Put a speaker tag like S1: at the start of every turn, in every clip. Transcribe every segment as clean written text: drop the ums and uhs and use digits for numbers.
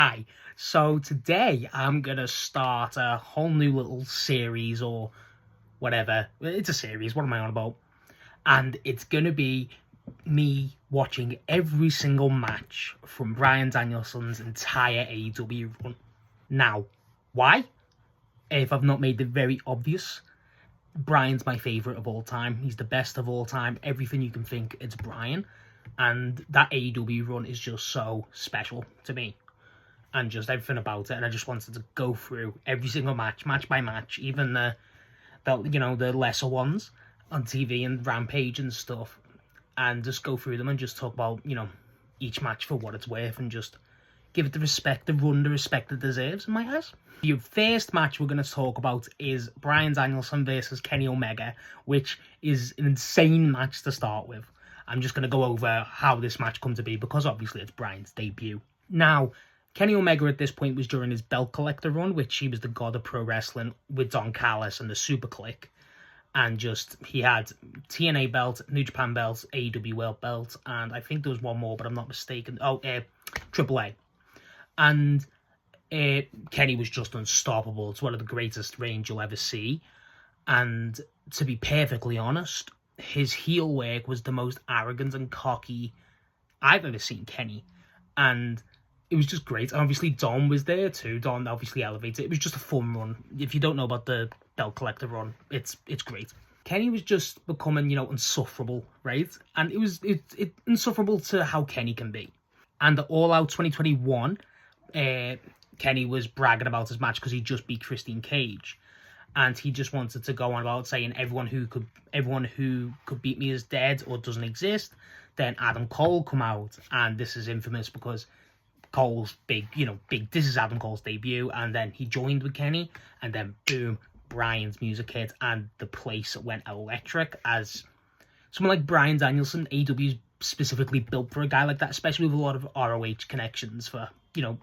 S1: Hi, so today I'm gonna start a whole new little series or whatever. It's a series, what am I on about? And it's gonna be me watching every single match from Bryan Danielson's entire AEW run. Now, why? If I've not made it very obvious, Bryan's my favourite of all time. He's the best of all time. Everything you can think, it's Bryan. And that AEW run is just so special to me. And just everything about it, and I just wanted to go through every single match by match, even the lesser ones on TV and Rampage and stuff, and just go through them and just talk about each match for what it's worth and just give it the respect it deserves in my eyes. The first match we're going to talk about is Bryan Danielson versus Kenny Omega, which is an insane match to start with. I'm just going to go over how this match come to be because obviously it's Bryan's debut. Now, Kenny Omega at this point was during his belt collector run, which he was the god of pro wrestling with Don Callis and the Super Click. And just, he had TNA belt, New Japan belt, AEW World belt, and I think there was one more, but I'm not mistaken. AAA. And Kenny was just unstoppable. It's one of the greatest reigns you'll ever see. And to be perfectly honest, his heel work was the most arrogant and cocky I've ever seen Kenny. And it was just great. And obviously, Dom was there too. Dom obviously elevated. It was just a fun run. If you don't know about the belt collector run, it's great. Kenny was just becoming, insufferable, right? And it was insufferable to how Kenny can be. And the All Out 2021, Kenny was bragging about his match because he just beat Christine Cage. And he just wanted to go on about saying everyone who could beat me is dead or doesn't exist. Then Adam Cole come out, and this is infamous because Cole's big, this is Adam Cole's debut, and then he joined with Kenny, and then boom, Bryan's music hit, and the place went electric. As someone like Bryan Danielson, AEW's specifically built for a guy like that, especially with a lot of ROH connections for,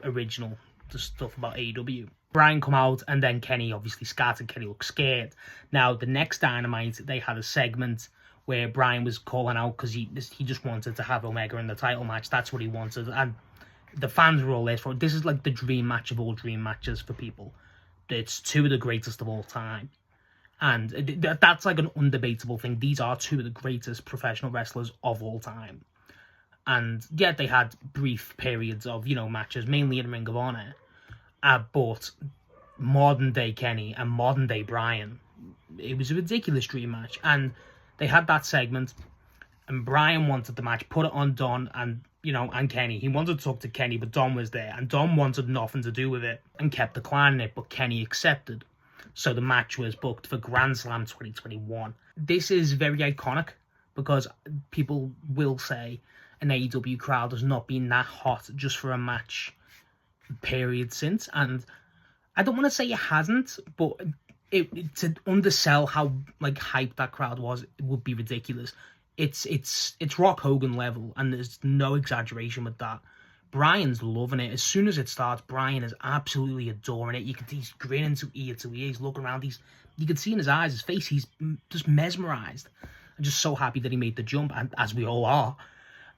S1: original stuff about AEW. Bryan come out, and then Kenny obviously scattered. Kenny looked scared. Now, the next Dynamite, they had a segment where Bryan was calling out because he just wanted to have Omega in the title match. That's what he wanted, and the fans were all there for it. This is like the dream match of all dream matches for people. It's two of the greatest of all time. And that's like an undebatable thing. These are two of the greatest professional wrestlers of all time. And yeah, they had brief periods of, matches, mainly in Ring of Honor. But modern day Kenny and modern day Bryan, it was a ridiculous dream match. And they had that segment, and Bryan wanted the match, put it on Don and Kenny. He wanted to talk to Kenny, but Don was there, and Don wanted nothing to do with it and kept declining it, but Kenny accepted. So the match was booked for Grand Slam 2021. This is very iconic because people will say an AEW crowd has not been that hot just for a match period since, and I don't want to say it hasn't, but to undersell how hyped that crowd was, it would be ridiculous. It's Rock Hogan level, and there's no exaggeration with that. Bryan's loving it. As soon as it starts, Bryan is absolutely adoring it. He's grinning to ear. He's looking around. You can see in his eyes, his face, he's just mesmerized. I'm just so happy that he made the jump, and as we all are.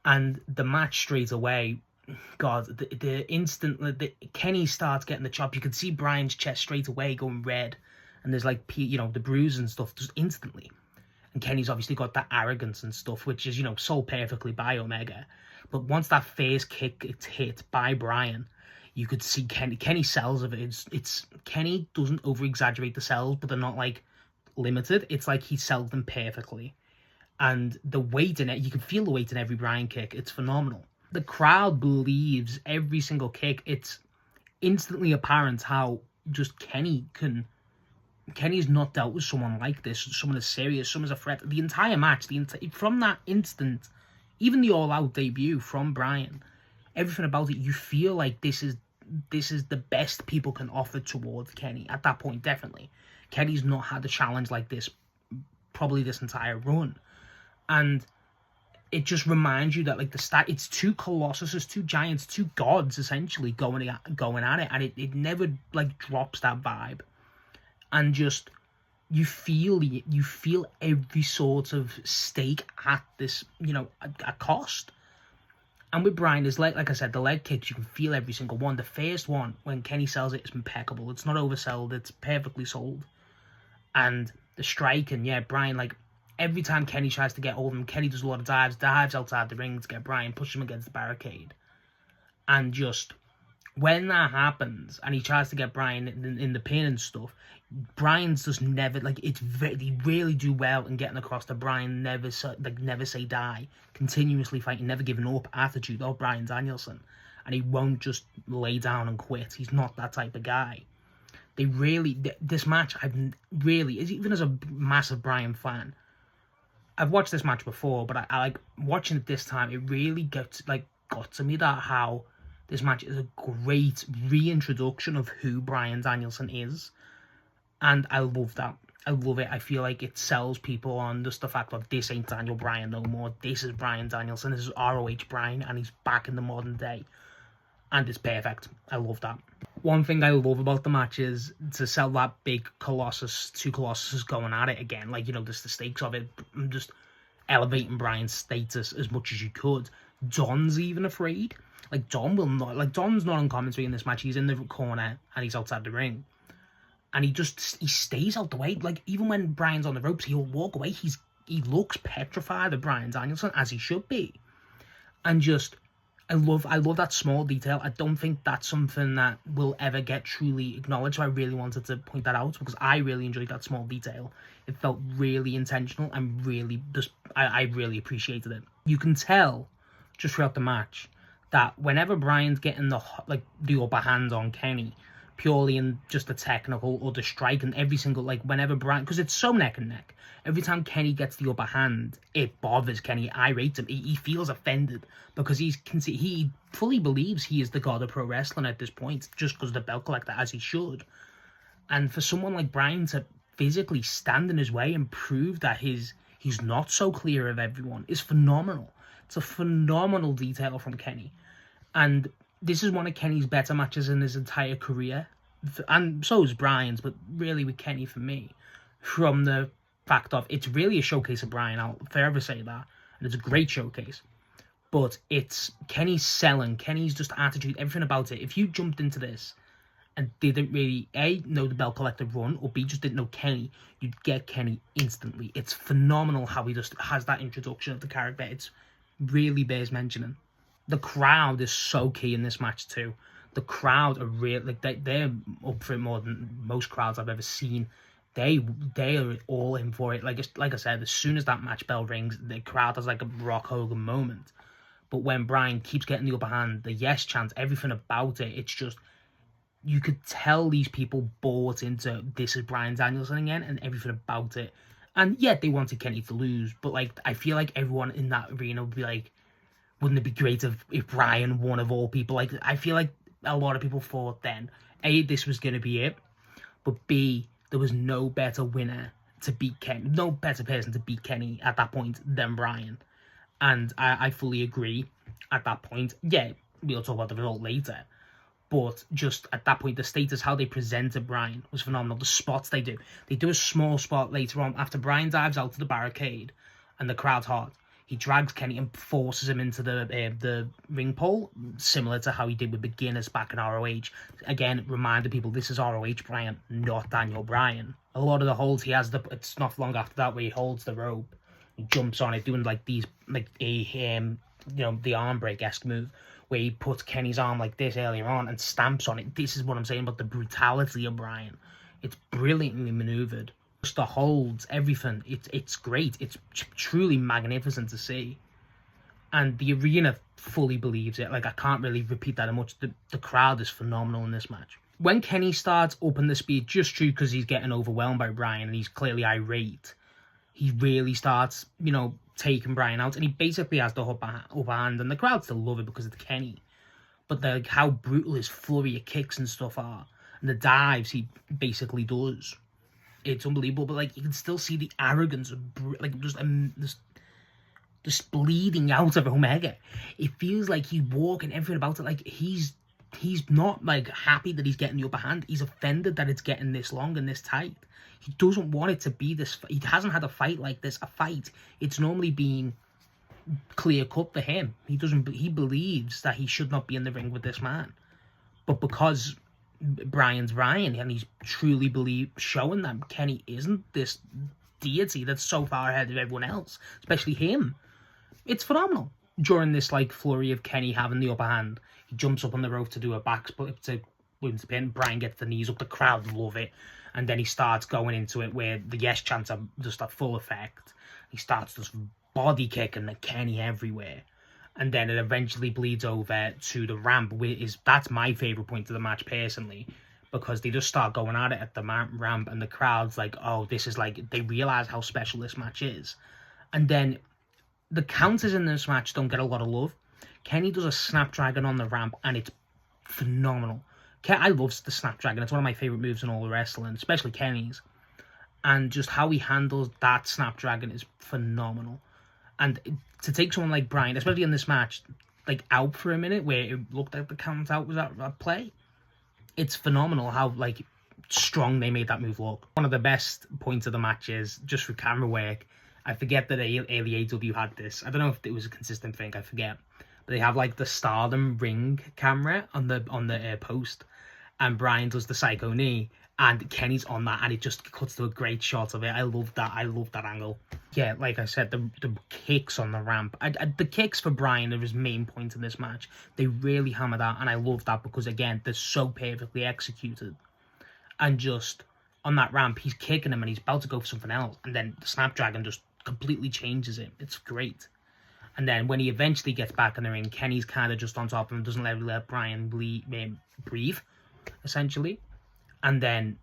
S1: And the match straight away, God, the instant that Kenny starts getting the chop, you can see Bryan's chest straight away going red, and there's the bruise and stuff just instantly. And Kenny's obviously got that arrogance and stuff, which is, sold perfectly by Omega. But once that first kick gets hit by Bryan, you could see Kenny sells of it. It's Kenny doesn't over-exaggerate the sells, but they're not, limited. It's like he sells them perfectly. And the weight in it, you can feel the weight in every Bryan kick. It's phenomenal. The crowd believes every single kick. It's instantly apparent how just Kenny's not dealt with someone like this, someone as serious, someone as a threat. The entire match, from that instant, even the all-out debut from Bryan, everything about it, you feel like this is the best people can offer towards Kenny. At that point, definitely. Kenny's not had a challenge like this, probably this entire run. And it just reminds you that it's two colossuses, two giants, two gods, essentially, going at it, and it never, drops that vibe. And just, you feel every sort of stake at this, at cost. And with Bryan, there's like I said, the leg kicks, you can feel every single one. The first one, when Kenny sells it, it's impeccable. It's not oversold, it's perfectly sold. And the striking, yeah, Bryan, like, every time Kenny tries to get hold of him, Kenny does a lot of dives outside the ring to get Bryan, push him against the barricade. And just, when that happens, and he tries to get Bryan in the pin and stuff, Bryan's just never, like, they really do well in getting across the Bryan never say die, continuously fighting, never giving up attitude of Bryan Danielson. And he won't just lay down and quit. He's not that type of guy. They really, this match, even as a massive Bryan fan, I've watched this match before, but I like watching it this time. It really got to me that how this match is a great reintroduction of who Bryan Danielson is. And I love that. I love it. I feel like it sells people on just the fact that this ain't Daniel Bryan no more. This is Bryan Danielson. This is ROH Bryan, and he's back in the modern day. And it's perfect. I love that. One thing I love about the match is to sell that big two Colossuses going at it again. Like, just the stakes of it. Just elevating Bryan's status as much as you could. Don's even afraid. Like, Don's not on commentary in this match. He's in the corner and he's outside the ring. And he stays out the way. Like, even when Bryan's on the ropes, he'll walk away. He looks petrified of Bryan Danielson, as he should be. And I love that small detail. I don't think that's something that will ever get truly acknowledged. So I really wanted to point that out because I really enjoyed that small detail. It felt really intentional and I really appreciated it. You can tell just throughout the match that whenever Bryan's getting the upper hand on Kenny, purely in just the technical or the strike, and every single, whenever Bryan, because it's so neck and neck, every time Kenny gets the upper hand, it bothers Kenny, irritates him, he feels offended, because he fully believes he is the god of pro wrestling at this point, just because of the belt collector, as he should. And for someone like Bryan to physically stand in his way and prove that he's not so clear of everyone is phenomenal. It's a phenomenal detail from Kenny. And this is one of Kenny's better matches in his entire career. And so is Bryan's, but really with Kenny for me. From the fact of, it's really a showcase of Bryan, I'll forever say that. And it's a great showcase. But it's Kenny's selling, Kenny's just attitude, everything about it. If you jumped into this and didn't really, A, know the belt collector run, or B, just didn't know Kenny, you'd get Kenny instantly. It's phenomenal how he just has that introduction of the character. It's really bears mentioning. The crowd is so key in this match too. The crowd are real, they're up for it more than most crowds I've ever seen. They are all in for it. Like I said, as soon as that match bell rings, the crowd has like a Rock Hogan moment. But when Bryan keeps getting the upper hand, the yes chant, everything about it, it's just, you could tell these people bought into this is Bryan Danielson again and everything about it. And yet they wanted Kenny to lose, but I feel like everyone in that arena would be like, wouldn't it be great if Bryan won of all people? I feel like a lot of people thought then, A, this was going to be it, but B, there was no better winner to beat Kenny, no better person to beat Kenny at that point than Bryan. And I fully agree at that point. Yeah, we'll talk about the result later. But just at that point, the status, how they presented Bryan was phenomenal. The spots they do. They do a small spot later on after Bryan dives out to the barricade and the crowd's hot. He drags Kenny and forces him into the ring pole, similar to how he did with beginners back in ROH. Again, reminded people this is ROH Bryan, not Daniel Bryan. A lot of the holds he has, it's not long after that where he holds the rope, he jumps on it, doing the arm break-esque move, where he puts Kenny's arm like this earlier on and stamps on it. This is what I'm saying about the brutality of Bryan. It's brilliantly maneuvered. Just the holds, everything, it's great. It's truly magnificent to see. And the arena fully believes it. I can't really repeat that much. The crowd is phenomenal in this match. When Kenny starts upping the speed, just true because he's getting overwhelmed by Bryan and he's clearly irate, he really starts, taking Bryan out, and he basically has the upper hand, and the crowd still love it because it's Kenny. But how brutal his flurry of kicks and stuff are, and the dives he basically does, it's unbelievable. But you can still see the arrogance of just bleeding out of Omega. It feels like he's walking everything about it. He's not happy that he's getting the upper hand. He's offended that it's getting this long and this tight. He doesn't want it to be this. He hasn't had a fight like this. A fight, it's normally been clear cut for him. He believes that he should not be in the ring with this man. But because Bryan's Bryan, and he's truly showing that Kenny isn't this deity that's so far ahead of everyone else, especially him. It's phenomenal. During this like flurry of Kenny having the upper hand, he jumps up on the rope to do a back split to win the pin. Bryan gets the knees up, the crowd love it, and then he starts going into it where the yes chants are just at full effect. He starts just body kicking the Kenny everywhere. And then it eventually bleeds over to the ramp, that's my favourite point of the match personally, because they just start going at it at the ramp, and the crowd's like, oh, this is like, they realise how special this match is. And then the counters in this match don't get a lot of love. Kenny does a Snapdragon on the ramp, and it's phenomenal. I love the Snapdragon. It's one of my favourite moves in all the wrestling, especially Kenny's. And just how he handles that Snapdragon is phenomenal. And to take someone like Bryan, especially in this match, like out for a minute where it looked like the count out was at play, it's phenomenal how like strong they made that move look. One of the best points of the match is just for camera work. I forget that the AEW had this. I don't know if it was a consistent thing. I forget. But they have like the Stardom ring camera on the post, and Bryan does the Psycho knee, and Kenny's on that, and it just cuts to a great shot of it. I love that. I love that angle. Yeah, like I said, the kicks on the ramp. The kicks for Bryan are his main point in this match. They really hammer that, and I love that because, again, they're so perfectly executed. And just on that ramp, he's kicking him, and he's about to go for something else, and then the Snapdragon just completely changes it. It's great. And then when he eventually gets back in the ring, Kenny's kind of just on top of him, doesn't let Bryan breathe, essentially. And then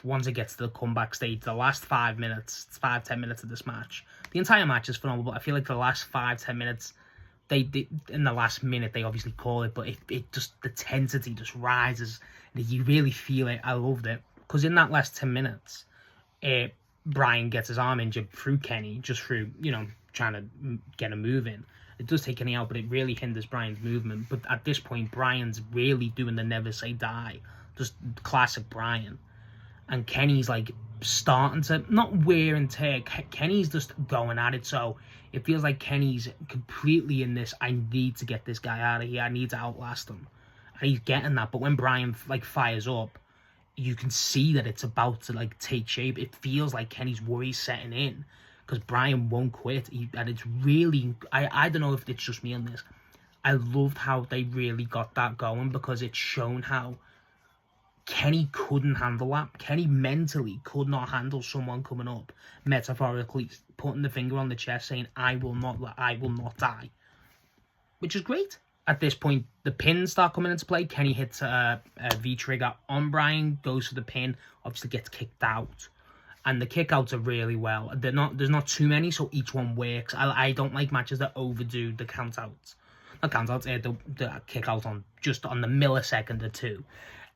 S1: once it gets to the comeback stage, the last 5-10 minutes of this match, the entire match is phenomenal, but I feel like the last 5-10 minutes, they in the last minute, they obviously call it, but it just, the tensity just rises, and you really feel it. I loved it, because in that last 10 minutes, Bryan gets his arm injured through Kenny, just through, trying to get a move in. It does take Kenny out, but it really hinders Bryan's movement. But at this point, Bryan's really doing the never say die. Just classic Bryan. And Kenny's like starting to, not wear and tear, Kenny's just going at it. So it feels like Kenny's completely in this, I need to get this guy out of here. I need to outlast him. And he's getting that. But when Bryan like fires up, you can see that it's about to like take shape. It feels like Kenny's worries setting in, because Bryan won't quit. And it's really, I don't know if it's just me on this. I loved how they really got that going, because it's shown how Kenny couldn't handle that. Kenny mentally could not handle someone coming up, metaphorically putting the finger on the chest saying, I will not die. Which is great. At this point, the pins start coming into play. Kenny hits a V-trigger on Bryan, goes for the pin, obviously gets kicked out. And the kickouts are really well. There's not too many, so each one works. I don't like matches that overdo the countouts. Not countouts, the kickouts on the millisecond or two.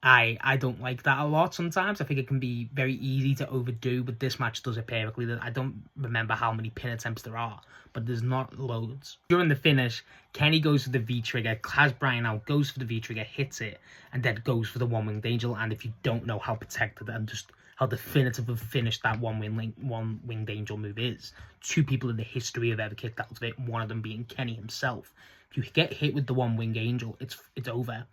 S1: I don't like that a lot sometimes. I think it can be very easy to overdo, but this match does it perfectly. I don't remember how many pin attempts there are, but there's not loads. During the finish, Kenny goes for the V-trigger, has Bryan out, goes for the V-trigger, hits it, and then goes for the one-winged angel. And if you don't know how protected and just how definitive of finish that one-winged angel move is, 2 people in the history have ever kicked out of it, one of them being Kenny himself. If you get hit with the one-winged angel, it's over.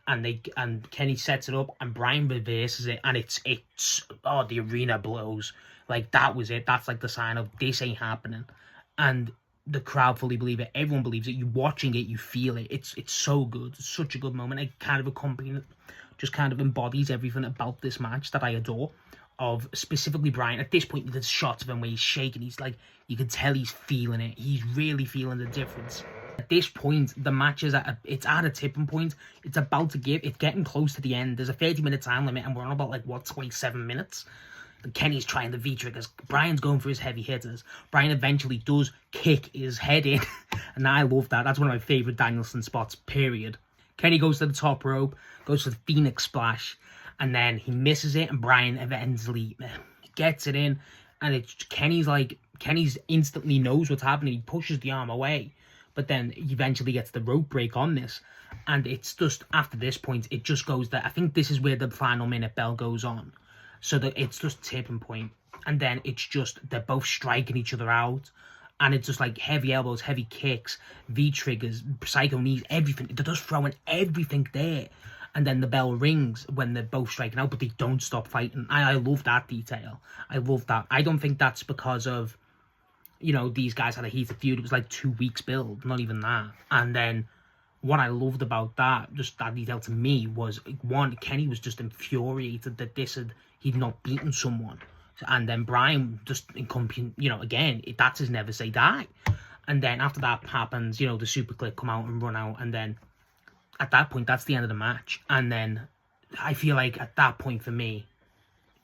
S1: And Kenny sets it up, and Bryan reverses it, and it's the arena blows. Like, that was it. That's like the sign of this ain't happening. And the crowd fully believe it. Everyone believes it. You watching it, you feel it. It's so good. It's such a good moment. It kind of accompanies, just kind of embodies everything about this match that I adore. Of specifically Bryan. At this point, there's shots of him where he's shaking. He's like, you can tell he's feeling it. He's really feeling the difference. At this point, the match is it's at a tipping point. It's about to give. It's getting close to the end. There's a 30-minute time limit, and we're on about 27 minutes. And Kenny's trying the V-triggers. Bryan's going for his heavy hitters. Bryan eventually does kick his head in, and I love that. That's one of my favourite Danielson spots, period. Kenny goes to the top rope, goes for the Phoenix Splash, and then he misses it, and Bryan eventually gets it in, and Kenny's instantly knows what's happening. He pushes the arm away. But then he eventually gets the rope break on this. And it's just, after this point, it just goes there. I think this is where the final minute bell goes on. So that it's just tipping point. And then it's just, they're both striking each other out. And it's just like heavy elbows, heavy kicks, V-triggers, psycho knees, everything. They're just throwing everything there. And then the bell rings when they're both striking out, but they don't stop fighting. I love that detail. I love that. I don't think that's because of, you know, these guys had a heated feud. It was like 2 weeks build, not even that. And then what I loved about that, just that detail to me, was, one, Kenny was just infuriated that he'd not beaten someone. And then Bryan just, you know, again, that's his never say die. And then after that happens, you know, the super click come out and run out, and then at that point, that's the end of the match. And then I feel like at that point for me,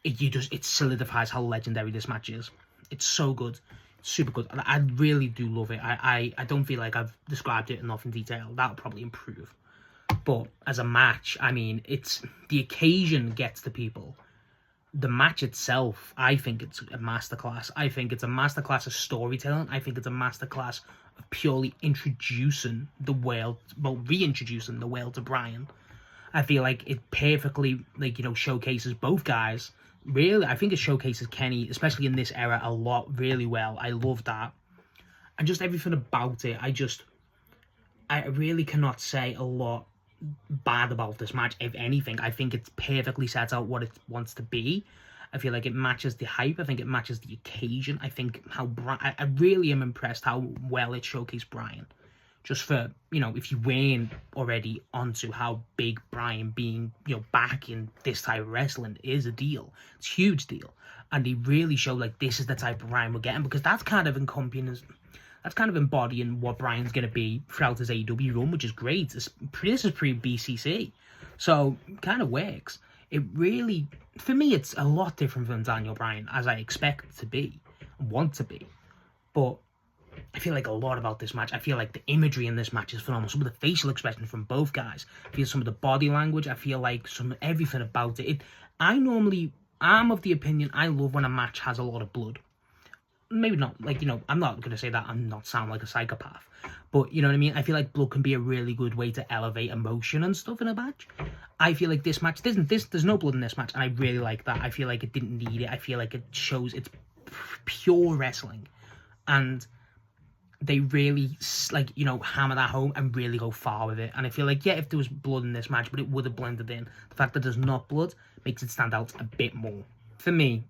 S1: it solidifies how legendary this match is. It's so good. It's super good. And I really do love it. I don't feel like I've described it enough in detail. That'll probably improve. But as a match, I mean, it's the occasion gets the people. The match itself, I think it's a masterclass. I think it's a masterclass of storytelling. I think it's a masterclass of purely introducing the world, well, reintroducing the world to Bryan. I feel like it perfectly, like, you know, showcases both guys. Really, I think it showcases Kenny, especially in this era, a lot, really well. I love that. And just everything about it, I really cannot say a lot bad about this match. If anything, I think it perfectly sets out what it wants to be. I feel like it matches the hype. I think it matches the occasion. I think I really am impressed how well it showcased Bryan. Just for, you know, if you weren't already onto how big Bryan being, you know, back in this type of wrestling is a deal. It's a huge deal. And they really show, like, this is the type of Bryan we're getting, because that's kind of embodying what Bryan's going to be throughout his AEW run, which is great. This is pre-BCC. So, kind of works. It really, for me, it's a lot different from Daniel Bryan, as I expect it to be, want to be. But I feel like a lot about this match. I feel like the imagery in this match is phenomenal. Some of the facial expressions from both guys. I feel some of the body language. I feel like everything about it. I'm of the opinion, I love when a match has a lot of blood. Maybe not, like, you know, I'm not going to say that I'm not sound like a psychopath. But, you know what I mean? I feel like blood can be a really good way to elevate emotion and stuff in a match. I feel like this match, there's no blood in this match, and I really like that. I feel like it didn't need it. I feel like it shows it's pure wrestling. And they really, like, you know, hammer that home and really go far with it. And I feel like, yeah, if there was blood in this match, but it would have blended in. The fact that there's not blood makes it stand out a bit more. For me,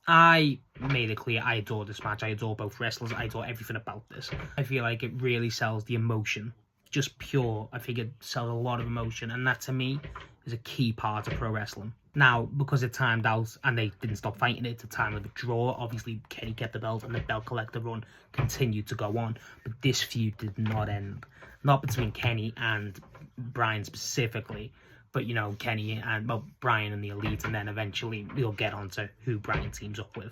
S1: I made it clear I adore this match. I adore both wrestlers. I adore everything about this. I feel like it really sells the emotion. Just pure. I think it sells a lot of emotion. And that, to me, is a key part of pro wrestling. Now, because it timed out and they didn't stop fighting it, to time of a draw, obviously Kenny kept the belt and the belt collector run continued to go on. But this feud did not end. Not between Kenny and Bryan specifically, but, you know, Kenny and, well, Bryan and the Elite, and then eventually we'll get onto who Bryan teams up with.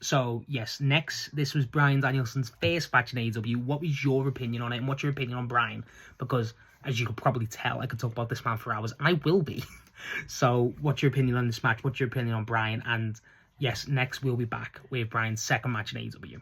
S1: So, yes, next, this was Bryan Danielson's first match in AEW. What was your opinion on it, and what's your opinion on Bryan? Because, as you could probably tell, I could talk about this man for hours, and I will be. So, what's your opinion on this match? What's your opinion on Bryan? And, yes, next we'll be back with Bryan's second match in AEW.